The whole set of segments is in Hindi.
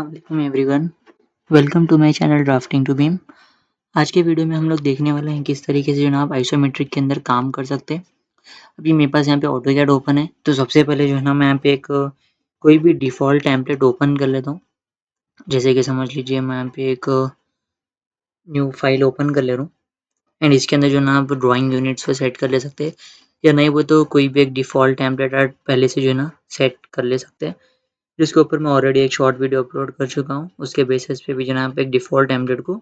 अस्सलाम everyone, welcome to my channel drafting to beam. आज के वीडियो में हम लोग देखने वाले हैं किस तरीके से जनाब आइसोमेट्रिक के अंदर काम कर सकते हैं। अभी मेरे पास यहाँ पे ऑटोकैड ओपन है, तो सबसे पहले जो है ना मैं यहाँ पे एक कोई भी डिफ़ॉल्ट टेम्पलेट ओपन कर लेता हूँ। जैसे कि समझ लीजिए मैं यहाँ पे एक न्यू फाइल ओपन कर ले रहा हूँ एंड इसके अंदर जो है ना आप ड्राइंग यूनिट्स को सेट कर ले सकते हैं, या नहीं वो तो कोई भी एक डिफ़ॉल्ट टेम्पलेट आप पहले से जो है ना सेट कर ले सकते हैं, जिसके ऊपर मैं ऑलरेडी एक शॉर्ट वीडियो अपलोड कर चुका हूँ। उसके बेसिस पे भी जनाब एक डिफ़ॉल्ट टेम्पलेट को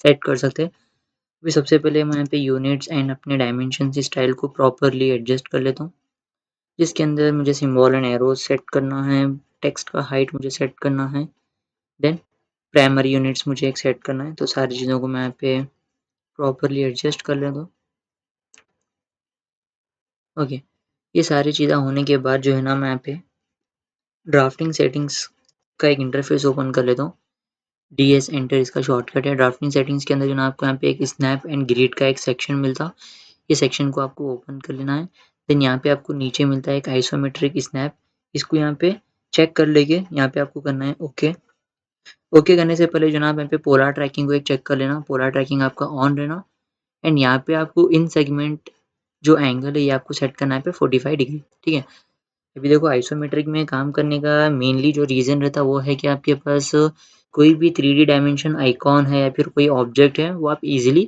सेट कर सकते हैं। अभी सबसे पहले मैं यहाँ पे यूनिट्स एंड अपने डायमेंशन स्टाइल को प्रॉपरली एडजस्ट कर लेता हूँ, जिसके अंदर मुझे सिंबल एंड एरोज सेट करना है, टेक्स्ट का हाइट मुझे सेट करना है, देन प्राइमरी यूनिट्स मुझे एक सेट करना है। तो सारी चीज़ों को मैं यहाँ पे प्रॉपरली एडजस्ट कर लेता हूँ। ओके, ये सारी चीज़ें होने के बाद जो है ना मैं यहाँ पे ड्राफ्टिंग सेटिंग्स का एक इंटरफेस ओपन कर लेता हूँ। DS एंटर इसका शॉर्टकट है। ड्राफ्टिंग सेटिंग्स के अंदर जो ना आपको यहाँ पे एक स्नैप एंड ग्रिड का एक सेक्शन मिलता, ये सेक्शन को आपको ओपन कर लेना है। देन यहाँ पे आपको नीचे मिलता है एक आइसोमेट्रिक स्नैप, इसको यहाँ पे चेक कर लेंगे। यहाँ पे आपको करना है ओके। ओके करने से पहले जनाब यहाँ पे पोलर ट्रैकिंग को एक चेक कर लेना, पोलर ट्रैकिंग आपका ऑन रहना एंड यहाँ पे आपको इन सेगमेंट जो एंगल है ये आपको सेट करना है पे 45 डिग्री, ठीक है। अभी देखो आइसोमेट्रिक में काम करने का मेनली जो रीज़न रहता है वो है कि आपके पास कोई भी 3D डायमेंशन आइकॉन है या फिर कोई ऑब्जेक्ट है वो आप इजीली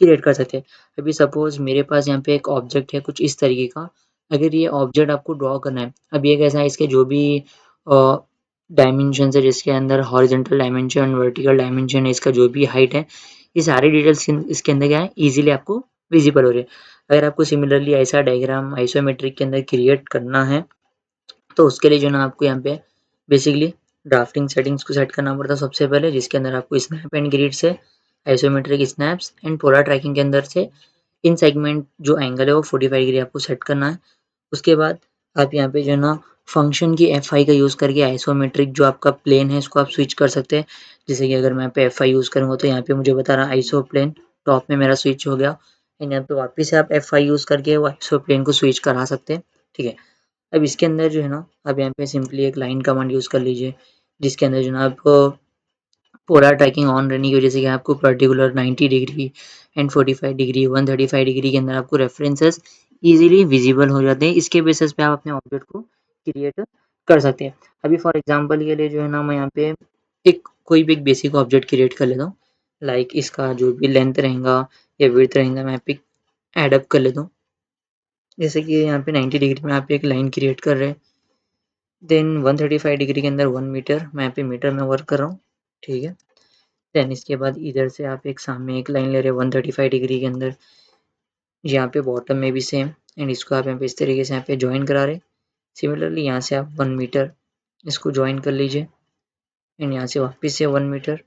क्रिएट कर सकते हैं। अभी सपोज़ मेरे पास यहाँ पे एक ऑब्जेक्ट है कुछ इस तरीके का, अगर ये ऑब्जेक्ट आपको ड्रॉ करना है, अब ये कैसा है इसके जो भी डायमेंशंस है जिसके अंदर हॉरिजॉन्टल डायमेंशन, वर्टिकल डायमेंशन है, इसका जो भी हाइट है, ये सारे डिटेल्स इसके अंदर क्या है ईजिली आपको विजिबल हो रहे हैं। अगर आपको सिमिलरली ऐसा डायग्राम आइसोमेट्रिक के अंदर क्रिएट करना है तो उसके लिए जो है ना आपको यहाँ पे बेसिकली ड्राफ्टिंग सेटिंग्स को सेट करना पड़ता है सबसे पहले, जिसके अंदर आपको स्नैप एंड ग्रिड से isometric snaps and polar tracking के अंदर से इन सेगमेंट जो एंगल है वो 45 डिग्री आपको सेट करना है। उसके बाद आप यहाँ पे जो है ना फंक्शन की F5 का यूज़ करके आइसोमेट्रिक जो आपका प्लेन है इसको आप स्विच कर सकते हैं। जैसे कि अगर मैं यहाँ पे F5 यूज़ करूँगा तो यहाँ पे मुझे बता रहा है आइसो प्लेन टॉप में मेरा स्विच हो गया एंड यहाँ पे वापस से आप F5 यूज़ करके वो आइसो प्लेन को स्विच करा सकते हैं, ठीक है। अब इसके अंदर जो है ना आप यहाँ पे सिंपली एक लाइन कमांड यूज़ कर लीजिए, जिसके अंदर जो है ना आपको पोलर ट्रैकिंग ऑन रहने की वजह से कि आपको particular 90 degree and 45 degree 135 degree के अंदर आपको रेफरेंसेस इजीली विजिबल हो जाते हैं। इसके बेसिस पे आप अपने ऑब्जेक्ट को क्रिएट कर सकते हैं। अभी फॉर एग्जांपल के लिए जो है ना मैं यहाँ पे एक कोई भी एक बेसिक ऑब्जेक्ट क्रिएट कर लेता हूँ, लाइक इसका जो भी लेंथ रहेगा या विड्थ रहेगा मैं यहाँ पे एड अप कर लेता हूँ। जैसे कि यहाँ पे 90 डिग्री में आप एक लाइन क्रिएट कर रहे हैं, देन 135 डिग्री के अंदर 1 मीटर, मैं यहाँ पे मीटर में वर्क कर रहा हूँ, ठीक है। देन इसके बाद इधर से आप एक सामने एक लाइन ले रहे हैं 135 डिग्री के अंदर, यहाँ पे बॉटम में भी सेम एंड इसको आप यहाँ पे इस तरीके से यहाँ पे ज्वाइन करा रहे हैं। सिमिलरली यहाँ से आप 1 मीटर इसको ज्वाइन कर लीजिए एंड यहाँ से वापस से 1 मीटर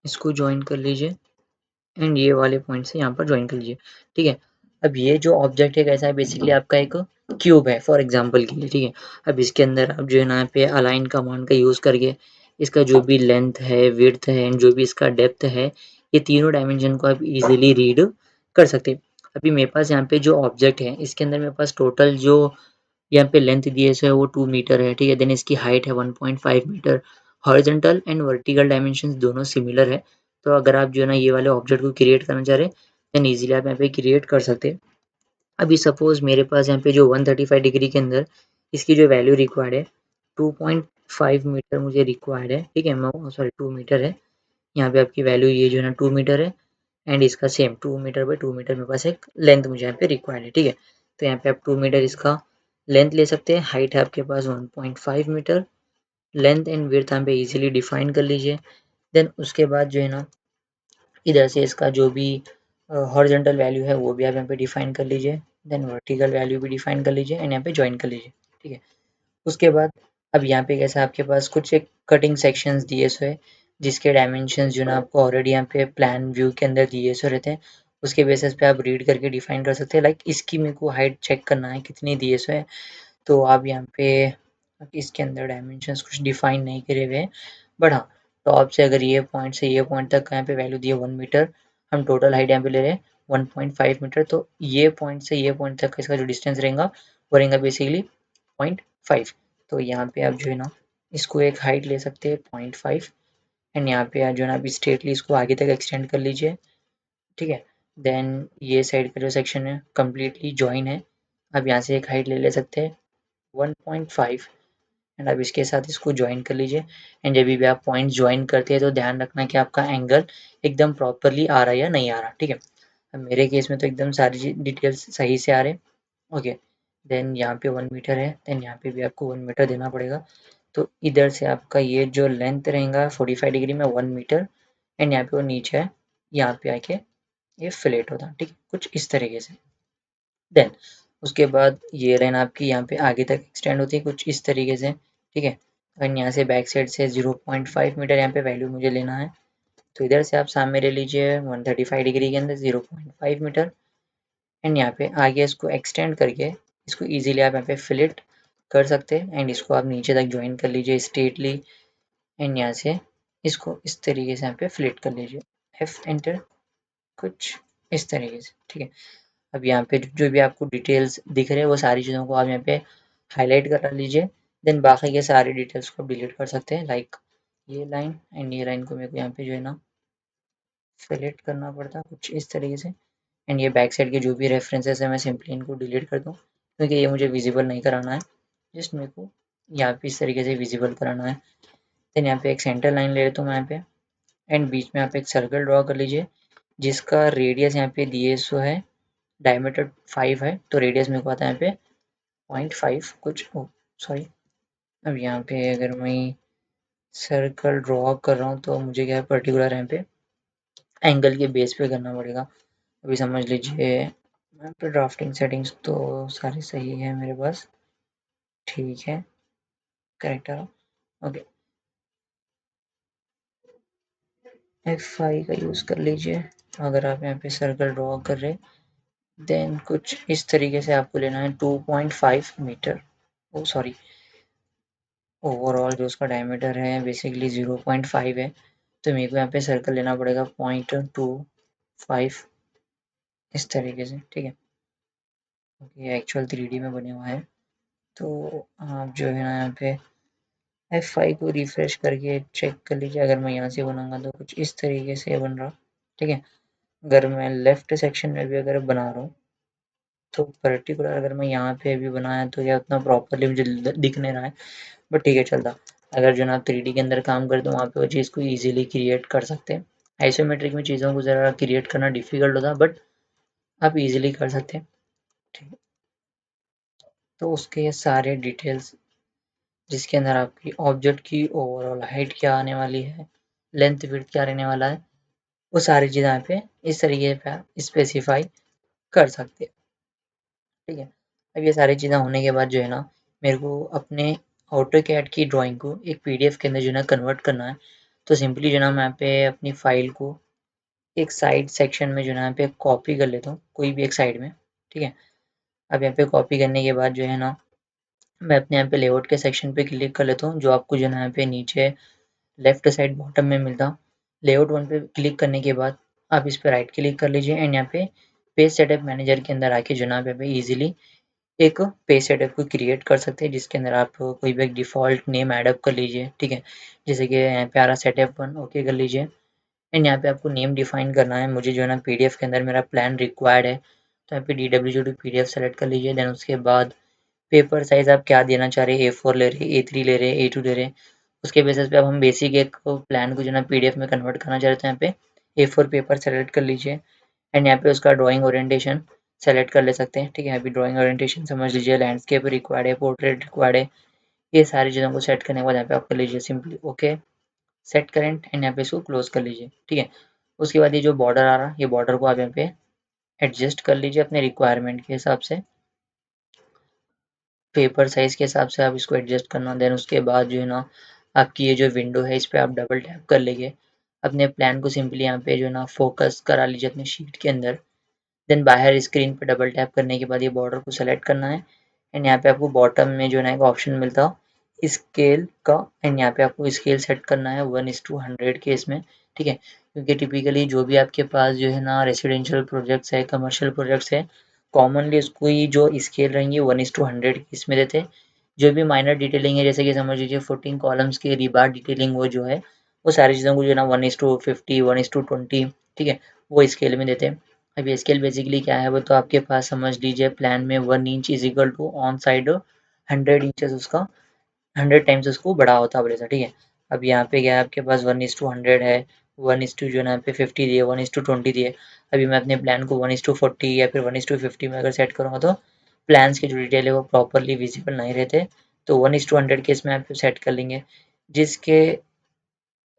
इसको ज्वाइन कर लीजिए एंड ये वाले पॉइंट से यहाँ पर ज्वाइन कर लीजिए, ठीक है। अब ये जो ऑब्जेक्ट है कैसा है, बेसिकली आपका एक क्यूब है फॉर एग्जांपल के लिए, ठीक है। अब इसके अंदर आप जो है ना यहाँ पे अलाइन कमांड का यूज़ करके इसका जो भी लेंथ है, विड्थ है एंड जो भी इसका डेप्थ है, ये तीनों डायमेंशन को आप इजीली रीड कर सकते हैं। अभी मेरे पास यहाँ पे जो ऑब्जेक्ट है इसके अंदर मेरे पास टोटल जो यहाँ पे लेंथ दिए है वो 2 मीटर है, ठीक है। देन इसकी हाइट है 1.5 metre, horizontal and vertical dimensions दोनों सिमिलर है। तो अगर आप जो है ना ये वाले ऑब्जेक्ट को क्रिएट करना चाह रहे हैं देन इजीली आप यहाँ पे क्रिएट कर सकते हैं। अभी सपोज मेरे पास यहाँ पे जो 135 डिग्री के अंदर इसकी जो वैल्यू रिक्वायर्ड है 2.5 मीटर मुझे रिक्वायर्ड है, ठीक है। मैं सॉरी 2 मीटर है, यहाँ पे आपकी वैल्यू ये जो है ना 2 मीटर है एंड इसका सेम 2 मीटर बाई 2 मीटर मेरे पास एक लेंथ मुझे यहाँ पे रिक्वायर्ड है, ठीक है। तो यहाँ पे आप 2 मीटर इसका लेंथ ले सकते हैं, हाइट है आपके पास 1.5 मीटर, लेंथ एंड विड्थ यहाँ पे इजीली डिफाइन कर लीजिए। देन उसके बाद जो है ना इधर से इसका जो भी हॉरिजॉन्टल वैल्यू है वो भी आप यहाँ पे डिफाइन कर लीजिए, देन वर्टिकल वैल्यू भी डिफाइन कर लीजिए एंड यहाँ पे ज्वाइन कर लीजिए, ठीक है। उसके बाद अब यहाँ पे कैसा आपके पास कुछ एक कटिंग सेक्शंस दिए हुए जिसके डायमेंशंस जो ना आपको ऑलरेडी यहाँ पे प्लान व्यू के अंदर दिए हुए रहते हैं, उसके बेसिस पे आप रीड करके डिफाइन कर सकते हैं। लाइक इसकी मेरे को हाइट चेक करना है कितनी दिए हुए है, तो आप यहाँ पे इसके अंदर डायमेंशंस कुछ डिफाइन नहीं करे हुए हैं, बट हाँ टॉप से अगर ये पॉइंट से ये पॉइंट तक यहाँ पे वैल्यू दी है 1 मीटर, हम टोटल हाइट यहाँ पे ले रहे हैं 1.5 मीटर, तो ये पॉइंट से ये पॉइंट तक इसका जो डिस्टेंस रहेगा वो रहेगा बेसिकली 0.5। तो यहाँ पे आप जो है ना इसको एक हाइट ले सकते हैं 0.5 एंड यहाँ पे जो है ना अभी स्ट्रेटली इसको आगे तक एक्सटेंड कर लीजिए, ठीक है। देन ये साइड का जो सेक्शन है कम्प्लीटली जॉइन है, अब यहाँ से एक हाइट ले सकते हैं 1.5 एंड अब इसके साथ इसको ज्वाइन कर लीजिए। एंड जब भी आप पॉइंट ज्वाइन करते हैं तो ध्यान रखना कि आपका एंगल एकदम प्रॉपरली आ रहा है या नहीं आ रहा, ठीक है। अब मेरे केस में तो एकदम सारी डिटेल्स सही से आ रहे, ओके। देन यहाँ पे 1 मीटर है, देन यहाँ पे भी आपको 1 मीटर देना पड़ेगा। तो इधर से आपका ये जो लेंथ रहेगा 45 डिग्री में 1 मीटर एंड यहाँ पे वो नीचे है, यहाँ पे आके ये फ्लैट होता, ठीक है, कुछ इस तरीके से। देन उसके बाद ये लाइन आपकी यहाँ पे आगे तक एक्सटेंड होती है कुछ इस तरीके से, ठीक है। एंड यहाँ से बैक साइड से 0.5 मीटर यहाँ पे वैल्यू मुझे लेना है, तो इधर से आप सामने ले लीजिए 135 डिग्री के अंदर 0.5 मीटर एंड यहाँ पे आगे इसको एक्सटेंड करके इसको इजीली आप यहाँ पे फिलेट कर सकते हैं एंड इसको आप नीचे तक ज्वाइन कर लीजिए स्ट्रेटली एंड यहाँ से इसको इस तरीके से यहाँ पे फिलेट कर लीजिए, एफ एंटर, कुछ इस तरीके से, ठीक है। अब यहाँ पे जो भी आपको डिटेल्स दिख रहे हैं वो सारी चीज़ों को आप यहाँ पे हाईलाइट करा लीजिए। देन बाकी के सारे डिटेल्स को डिलीट कर सकते हैं, लाइक ये लाइन एंड ये लाइन को मेरे को यहाँ पे जो है ना सेलेक्ट करना पड़ता कुछ इस तरीके से एंड ये बैक साइड के जो भी रेफरेंसेस है मैं सिंपली इनको डिलीट कर दूँ क्योंकि ये मुझे विजिबल नहीं कराना है, जस्ट मेरे को यहाँ पे इस तरीके से विजिबल कराना है। देन यहाँ पे एक सेंटर लाइन ले लेता हूँ मैं यहाँ पे एंड बीच में आप एक सर्कल ड्रॉ कर लीजिए जिसका रेडियस यहाँ पे दिए सो है डायमीटर 5 है, तो रेडियस मेरे को आता है यहाँ पे 0.5 कुछ, सॉरी। अब यहाँ पे अगर मैं सर्कल ड्रॉ कर रहा हूँ तो मुझे क्या है पर्टिकुलर यहाँ पे एंगल के बेस पे करना पड़ेगा। अभी समझ लीजिए यहाँ पे ड्राफ्टिंग सेटिंग्स तो सारी सही है मेरे पास, ठीक है, करेक्ट है, ओके। F5 का यूज़ कर लीजिए अगर आप यहाँ पे सर्कल ड्रॉ कर रहे, देन कुछ इस तरीके से आपको लेना है 2.5 मीटर, ओ सॉरी, ओवरऑल जो उसका डायमीटर है बेसिकली 0.5 है, तो मेरे को यहाँ पे सर्कल लेना पड़ेगा 0.25 इस तरीके से, ठीक है। ये एक्चुअल 3D में बने हुआ है, तो आप जो है ना यहाँ पे F5 को रिफ्रेश करके चेक कर लीजिए, अगर मैं यहाँ से बनाऊंगा तो कुछ इस तरीके से बन रहा, ठीक है। अगर मैं लेफ्ट सेक्शन में भी अगर बना रहा हूँ तो पर्टिकुलर अगर मैं यहाँ पे अभी बनाया तो क्या उतना प्रॉपरली मुझे दिख नहीं रहा है, बट ठीक है चलता। अगर जो ना आप 3D के अंदर काम करते हो वहाँ पे वो चीज़ को ईजिली क्रिएट कर सकते हैं। आइसोमेट्रिक में चीज़ों को ज़रा क्रिएट करना डिफिकल्ट होता है बट आप ईजिली कर सकते हैं, ठीक है। तो उसके ये सारे डिटेल्स जिसके अंदर आपकी ऑब्जेक्ट की ओवरऑल हाइट क्या आने वाली है, लेंथ विड्थ क्या रहने वाला है, वो सारी चीज़ें यहाँ पे इस तरीके पे आप स्पेसिफाई कर सकते हैं, ठीक है। अब ये सारी चीज़ें होने के बाद जो है ना मेरे को अपने ऑटोकैड की ड्राइंग को एक पीडीएफ के अंदर जो है ना कन्वर्ट करना है, तो सिंपली जो है ना मैं यहाँ पे अपनी फाइल को एक साइड सेक्शन में जो है ना यहाँ पे कॉपी कर लेता हूँ कोई भी एक साइड में, ठीक है। अब यहाँ पे कॉपी करने के बाद जो है ना मैं अपने यहाँ पे लेआउट के सेक्शन पे क्लिक कर लेता हूँ जो आपको जो है ना यहाँ पे नीचे लेफ्ट साइड बॉटम में मिलता। लेआउट वन पे क्लिक करने के बाद आप इस पे राइट क्लिक कर लीजिए एंड यहाँ पे पेज सेटअप मैनेजर के अंदर आके जो ना पे इजीली एक पेज सेटअप को क्रिएट कर सकते हैं जिसके अंदर आप कोई भी एक डिफ़ॉल्ट नेम ऐडअप कर लीजिए, ठीक है। जैसे कि यहाँ पे आ रहा सेटअप वन, ओके कर लीजिए एंड यहाँ पे आपको नेम डिफाइन करना है। मुझे जो है ना पीडीएफ के अंदर मेरा प्लान रिक्वायर्ड है, तो यहाँ पे DWG पीडीएफ सेलेक्ट कर लीजिए। देन उसके बाद पेपर साइज़ आप क्या देना चाह रहे हैं, A4 ले रहे हैं, A3 ले रहे हैं, A2 ले रहे हैं, उसके बेसिस पे अब हम बेसिक एक प्लान को जो है ना पीडीएफ में कन्वर्ट करना चाह रहे थे, यहाँ पे A4 पेपर सेलेक्ट कर लीजिए एंड यहाँ पे उसका ड्राइंग ओरिएंटेशन सेलेक्ट कर ले सकते हैं, ठीक है। अभी ड्राइंग ओरिएंटेशन समझ लीजिए लैंडस्केप रिक्वायर्ड है, पोर्ट्रेट रिक्वायर्ड है, ये सारी चीज़ों को सेट करने के बाद यहाँ पे आप कर लीजिए simply okay, set current and यहाँ पे इसको क्लोज कर लीजिए, ठीक है। उसके बाद ये जो बॉर्डर आ रहा है ये बॉर्डर को आप यहाँ पे एडजस्ट कर लीजिए अपने रिक्वायरमेंट के हिसाब से, पेपर साइज़ के हिसाब से आप इसको एडजस्ट करना। देन उसके बाद जो है ना आपकी ये जो विंडो है इस पर आप डबल टैप कर लेंगे, अपने प्लान को सिंपली यहाँ पे जो है ना फोकस करा लीजिए अपने शीट के अंदर। देन बाहर स्क्रीन पे डबल टैप करने के बाद ये बॉर्डर को सेलेक्ट करना है एंड यहाँ पे आपको बॉटम में जो है ना एक ऑप्शन मिलता हो स्केल का एंड यहाँ पे आपको स्केल सेट करना है 1:100 के इसमें, ठीक है। क्योंकि टिपिकली जो भी आपके पास जो है ना रेसिडेंशियल प्रोजेक्ट्स है, कमर्शियल प्रोजेक्ट्स है, कॉमनली उसको ही जो स्केल रहेंगे 1:100 इसमें देते हैं। जो भी माइनर डिटेलिंग है, जैसे कि समझ लीजिए फुटिंग कॉलम्स की रिबार डिटेलिंग, वो जो है वो सारी चीज़ों को जो है ना 1:50 1:20, ठीक है, वो स्केल में देते हैं। अब ये स्केल बेसिकली क्या है, वो तो आपके पास समझ लीजिए प्लान में 1 inch is equal to on side 100 inches, उसका 100 टाइम्स उसको बड़ा होता है बोले, ठीक है। अब यहाँ पे क्या है, आपके पास 1:100 है, 1:, जो है ना यहाँ पे 50 दिए, 1:20 दिए। अभी मैं अपने प्लान को 1:40 या फिर 1:50 में अगर सेट करूँगा तो प्लान्स की जो डिटेल है वो प्रॉपरली विजिबल नहीं रहते, तो 1:100 के इसमें आप सेट कर लेंगे, जिसके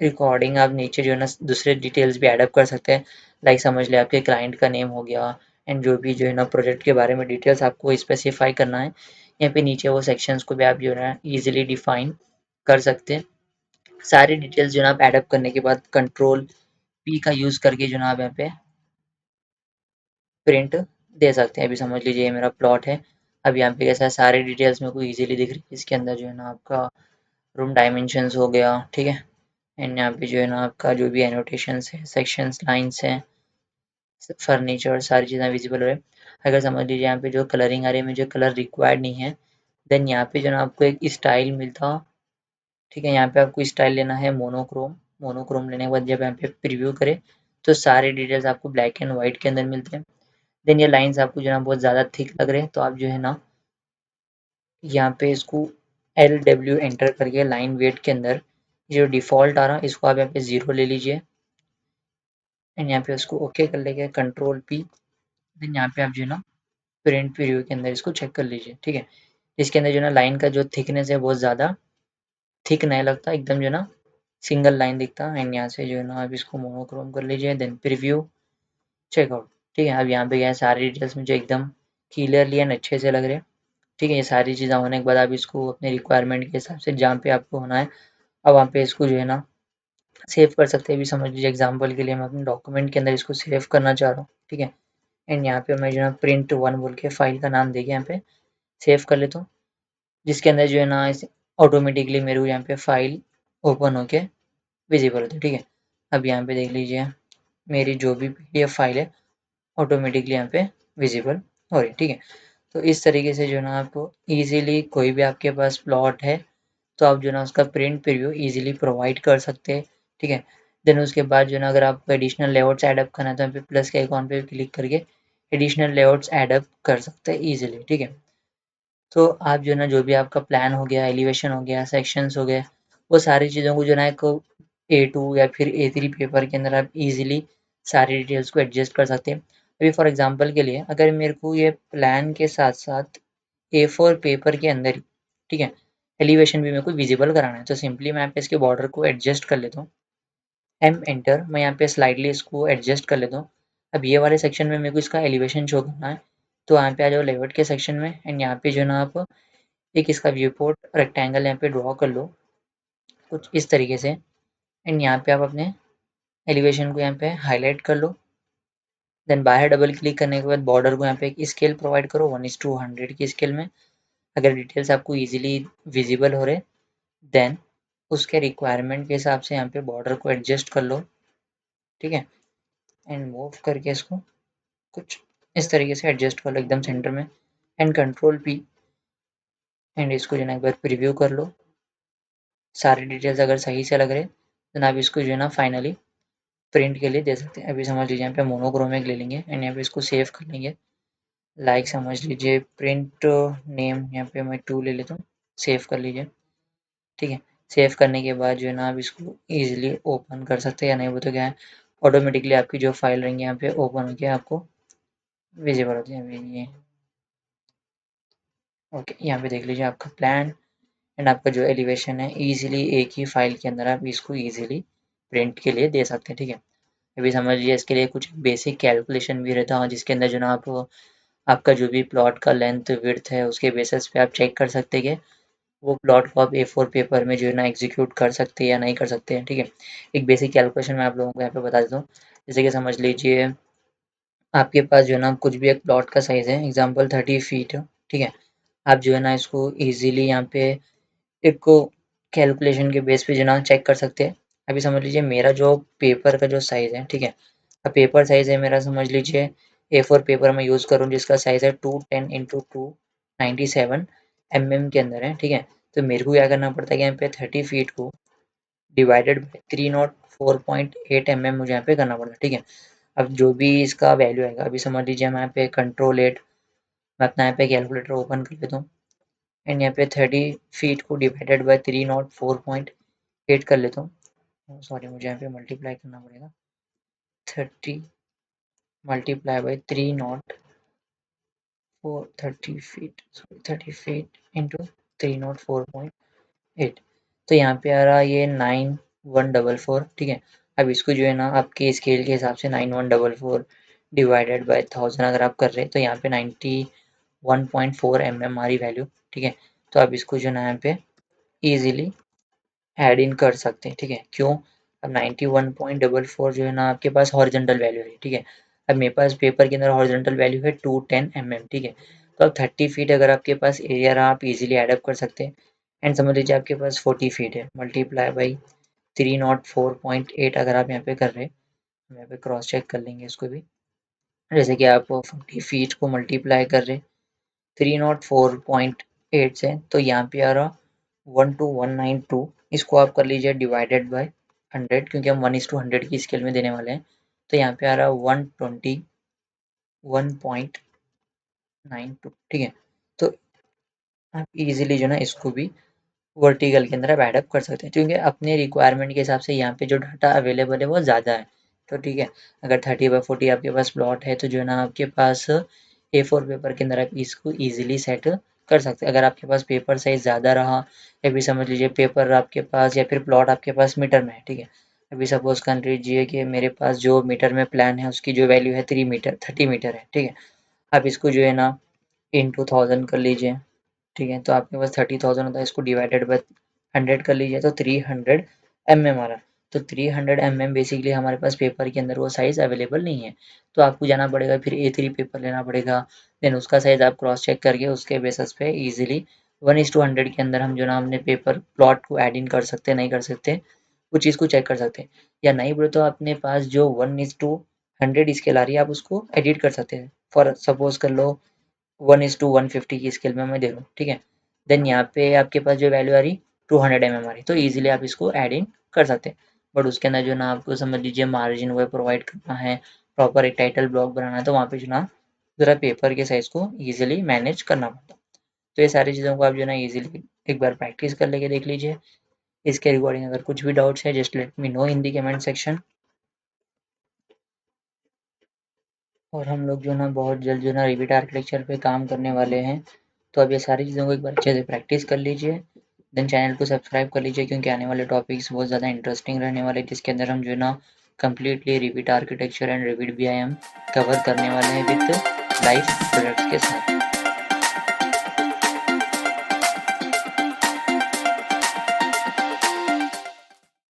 रिकॉर्डिंग आप नीचे जो है ना दूसरे डिटेल्स भी एडअप कर सकते हैं। लाइक समझ लें आपके क्लाइंट का नेम हो गया, एंड जो भी जो है ना प्रोजेक्ट के बारे में डिटेल्स आपको स्पेसिफाई करना है, यहाँ पे नीचे वो सेक्शंस को भी आप जो है ना ईजिली डिफाइन कर सकते हैं। सारी डिटेल्स जो है ना आप एडअप करने के बाद कंट्रोल पी का यूज़ करके जो है ना आप यहाँ पे प्रिंट दे सकते हैं। अभी समझ लीजिए ये मेरा प्लॉट है। अब यहाँ पे कैसा है, सारी डिटेल्स मेरे को ईजिली दिख रही है। इसके अंदर जो है ना आपका रूम डायमेंशंस हो गया, ठीक है, एंड यहाँ पे जो है ना आपका जो भी एनोटेशंस है, सेक्शंस, लाइन्स हैं, फर्नीचर, सारी चीज़ें विजिबल हो रहे हैं। अगर समझ लीजिए यहाँ पे जो कलरिंग आ रही है, मुझे कलर रिक्वायर्ड नहीं है, देन यहाँ पे जो है ना आपको एक स्टाइल मिलता, ठीक है, यहाँ पे आपको स्टाइल लेना है मोनोक्रोम। मोनोक्रोम लेने के बाद जब यहाँ पे प्रीव्यू करें तो सारे डिटेल्स आपको ब्लैक एंड व्हाइट के अंदर मिलते हैं। देन ये लाइन्स आपको जो है ना बहुत ज़्यादा थिक लग रहे हैं, तो आप जो है ना यहाँ पे इसको LW एंटर करके लाइन वेट के अंदर जो डिफ़ॉल्ट आ रहा है इसको आप यहाँ पे 0 ले लीजिए, एंड यहाँ पे उसको ओके कर लेंगे, कंट्रोल P। देन यहाँ पे आप जो है ना प्रिंट प्रीव्यू के अंदर इसको चेक कर लीजिए, ठीक है। इसके अंदर जो है ना लाइन का जो थिकनेस है बहुत ज़्यादा थिक नहीं लगता, एकदम जो है ना सिंगल लाइन दिखता है, एंड यहाँ से जो है ना आप इसको मोनोक्रोम कर लीजिए, देन प्रीव्यू, चेकआउट, ठीक है। अब यहाँ पे क्या है, सारी डिटेल्स मुझे एकदम क्लियरली एंड अच्छे से लग रहे हैं, ठीक है। ये सारी चीज़ें होने के बाद आप इसको अपने रिक्वायरमेंट के हिसाब से जहाँ पे आपको होना है, अब वहाँ पे इसको जो है ना सेव कर सकते हैं। अभी समझ लीजिए एग्जांपल के लिए मैं अपने डॉक्यूमेंट के अंदर इसको सेव करना चाह रहा हूँ, ठीक है, एंड यहाँ पे मैं जो है print1 बोल के फाइल का नाम देके यहाँ पे सेव कर लेता हूँ, जिसके अंदर जो है ना ऑटोमेटिकली मेरे को यहाँ पे फाइल ओपन होके विजिबल होती है, ठीक है। अब यहाँ पे देख लीजिए मेरी जो भी PDF फाइल है ऑटोमेटिकली यहाँ पे विजिबल हो रही है, ठीक है। तो इस तरीके से जो है ना आपको ईजिली कोई भी आपके पास प्लॉट है तो आप जो है ना उसका प्रिंट प्रीव्यू ईजिली प्रोवाइड कर सकते हैं, ठीक है। देन उसके बाद जो है ना अगर आपको एडिशनल लेआउट्स ऐड करना है तो यहाँ पे प्लस के आइकॉन पे क्लिक करके एडिशनल लेआउट्स ऐड कर सकते हैं ईजिली, ठीक है। तो आप जो है ना जो भी आपका प्लान हो गया, एलिवेशन हो गया, सेक्शंस हो गए, वो सारी चीज़ों को जो है ना एक A2 या फिर A3 पेपर के अंदर आप ईजिली सारी डिटेल्स को एडजस्ट कर सकते हैं। अभी फॉर एग्जांपल के लिए अगर मेरे को ये प्लान के साथ साथ A4 पेपर के अंदर ही, ठीक है, एलिवेशन भी मेरे को विजिबल कराना है, तो सिंपली मैं यहाँ पे इसके बॉर्डर को एडजस्ट कर लेता हूँ, एम एंटर, मैं यहाँ पे स्लाइडली इसको एडजस्ट कर लेता हूँ। अब ये वाले सेक्शन में मेरे को इसका एलिवेशन शो करना है, तो यहाँ पे आ जाओ लेआउट के सेक्शन में, एंड यहाँ पे जो है ना आप एक इसका व्यू पोर्ट रेक्टेंगल यहाँ पे ड्रॉ कर लो कुछ इस तरीके से, एंड यहाँ पे आप अपने एलिवेशन को यहाँ पे हाईलाइट कर लो। देन बाहर डबल क्लिक करने के बाद बॉर्डर को यहाँ पे एक स्केल प्रोवाइड करो 1:100 की स्केल में। अगर डिटेल्स आपको ईजिली विजिबल हो रहे, देन उसके रिक्वायरमेंट के हिसाब से यहाँ पे बॉर्डर को एडजस्ट कर लो, ठीक है, एंड मूव करके इसको कुछ इस तरीके से एडजस्ट कर लो एकदम सेंटर में, एंड कंट्रोल P, एंड इसको जो है ना एक बार प्रीव्यू कर लो। सारी डिटेल्स अगर सही से लग रहे देन आप इसको जो है ना फाइनली प्रिंट के लिए दे सकते हैं। अभी समझ लीजिए यहाँ पे मोनोक्रोमिक ले लेंगे, एंड यहाँ पे इसको सेव कर लेंगे, लाइक समझ लीजिए प्रिंट नेम यहाँ पे मैं 2 ले लेता हूँ, सेव कर लीजिए, ठीक है। सेव करने के बाद जो है ना आप इसको ईजिली ओपन कर सकते हैं, या नहीं वो तो क्या है ऑटोमेटिकली आपकी जो फाइल रहेंगी यहाँ पे ओपन होकर आपको विजिबल होती है। अभी ये ओके, यहाँ पे देख लीजिए आपका प्लान एंड आपका जो एलिवेशन है ईजिली एक ही फाइल के अंदर आप इसको ईजिली प्रिंट के लिए दे सकते हैं, ठीक है। अभी समझ लीजिए इसके लिए कुछ बेसिक कैलकुलेशन भी रहता है, जिसके अंदर जो ना आप आपका जो भी प्लॉट का लेंथ विड्थ है उसके बेसिस पे आप चेक कर सकते हैं कि वो प्लॉट को आप A4 पेपर में जो है ना एग्जीक्यूट कर सकते हैं या नहीं कर सकते हैं, ठीक है। एक बेसिक कैलकुलेशन मैं आप लोगों को यहाँ पे बता देता हूँ, जैसे कि समझ लीजिए आपके पास जो है ना कुछ भी एक प्लॉट का साइज़ है, एग्जाम्पल 30 फीट, ठीक है। आप जो है ना इसको ईजिली यहाँ पे एक को कैलकुलेशन के बेस पे जो है ना चेक कर सकते हैं। अभी समझ लीजिए मेरा जो पेपर का जो साइज़ है, ठीक है, अब पेपर साइज़ है मेरा समझ लीजिए A4 पेपर मैं यूज़ करूँ जिसका साइज़ है 210 × 297, mm के अंदर है, ठीक है। तो मेरे को क्या करना पड़ता है कि यहाँ पे 30 फीट को डिवाइडेड बाई 304.8 mm मुझे यहाँ पे करना पड़ता है, ठीक है। अब जो भी इसका वैल्यू आएगा, अभी समझ लीजिए मैं यहाँ पे कंट्रोल 8, मैं अपना यहाँ पे कैलकुलेटर ओपन कर लेता हूँ एंड यहाँ पे 30 फीट को डिवाइडेड बाई 304.8 कर लेता हूँ। सॉरी, मुझे यहाँ पे मल्टीप्लाई करना पड़ेगा। 30 मल्टीप्लाई बाई 30 फीट इंटू 304.8, तो यहाँ पे आ रहा ये 9144, ठीक है। अब इसको जो है ना आपके स्केल के हिसाब से 9144 डिवाइडेड बाय 1000 अगर आप कर रहे हैं तो यहाँ पे 91.4 mm हमारी वैल्यू, ठीक है। तो आप इसको जो है ना यहाँ पे इजीली ऐड इन कर सकते हैं, ठीक है। क्यों? अब 91.44 जो है ना आपके पास हॉरिजॉन्टल वैल्यू है, ठीक है। अब मेरे पास पेपर के अंदर हॉरिजॉन्टल वैल्यू है 210 mm, ठीक है। तो अब 30 फीट अगर आपके पास एरिया रहा, आप इजीली एडअप कर सकते हैं। एंड समझ लीजिए आपके पास 40 फीट है, मल्टीप्लाई बाई 304.8 अगर आप यहाँ पे कर रहे हैं, हम यहाँ पे क्रॉस चेक कर लेंगे इसको भी। जैसे कि आप 40 फीट को मल्टीप्लाई कर रहे 304.8 से, तो यहाँ पे आ रहा 12192। इसको आप कर लीजिए डिवाइडेड बाय 100, क्योंकि हम 1:100 की स्केल में देने वाले हैं। तो यहाँ पे आ रहा 121.92, ठीक है। तो आप इजीली जो ना इसको भी वर्टिकल के अंदर आप एडअप कर सकते हैं, क्योंकि अपने रिक्वायरमेंट के हिसाब से यहाँ पे जो डाटा अवेलेबल है वो ज़्यादा है। तो ठीक है, अगर 30/40 आपके पास प्लॉट है तो जो है ना आपके पास A4 पेपर के अंदर आप इसको ईजिली सेट कर सकते हैं। अगर आपके पास पेपर साइज ज़्यादा रहा, या फिर समझ लीजिए पेपर आपके पास या फिर प्लॉट आपके पास मीटर में है, ठीक है। अभी सपोज कर लीजिए कि मेरे पास जो मीटर में प्लान है उसकी जो वैल्यू है 30 मीटर है, ठीक है। आप इसको जो है ना इंटू 1000 कर लीजिए, ठीक है। तो आपके पास 30,000 होता है, इसको डिवाइडेड बाय 100 कर लीजिए तो 300 mm आ रहा। तो 300 mm बेसिकली हमारे पास पेपर के अंदर वो साइज़ अवेलेबल नहीं है। तो आपको जाना पड़ेगा फिर A3 पेपर लेना पड़ेगा, देन उसका साइज़ आप क्रॉस चेक करके उसके बेसिस पे ईजिली 1:100 के अंदर हम जो ना अपने पेपर प्लॉट को ऐड इन कर सकते हैं, नहीं कर सकते वो चीज़ को चेक कर सकते हैं। या नहीं बोले तो अपने पास जो 1:100 स्केल आ रही है आप उसको एडिट कर सकते हैं। फॉर सपोज कर लो 1:150 की स्केल में मैं दे रहा हूँ, ठीक है। देन यहाँ पे आपके पास जो वैल्यू आ रही 200 mm आ रही, तो ईजिली आप इसको ऐड इन कर सकते हैं। बट उसके अंदर जो ना आपको समझ लीजिए मार्जिन वो प्रोवाइड करना है, प्रॉपर एक टाइटल ब्लॉक बनाना है, तो वहाँ पे जो ना ज़रा पेपर के साइज़ को ईजिली मैनेज करना पड़ता है। तो ये सारी चीज़ों को आप जो है ना ईजिली एक बार प्रैक्टिस कर लेके देख लीजिए। इसके रिगार्डिंग अगर कुछ भी डाउट्स है जस्ट लेट मी नो इन दी कमेंट सेक्शन। और हम लोग जो ना बहुत जल्द जो ना रिविट आर्किटेक्चर पे काम करने वाले हैं। तो अब ये सारी चीज़ों को एक बार अच्छे से प्रैक्टिस कर लीजिए, देन चैनल को सब्सक्राइब कर लीजिए, क्योंकि आने वाले टॉपिक्स बहुत ज़्यादा इंटरेस्टिंग रहने वाले हैं, जिसके अंदर हम जो है ना completely rivet architecture and rivet BIM cover करने वाले हैं विद लाइव प्रोजेक्ट्स के साथ।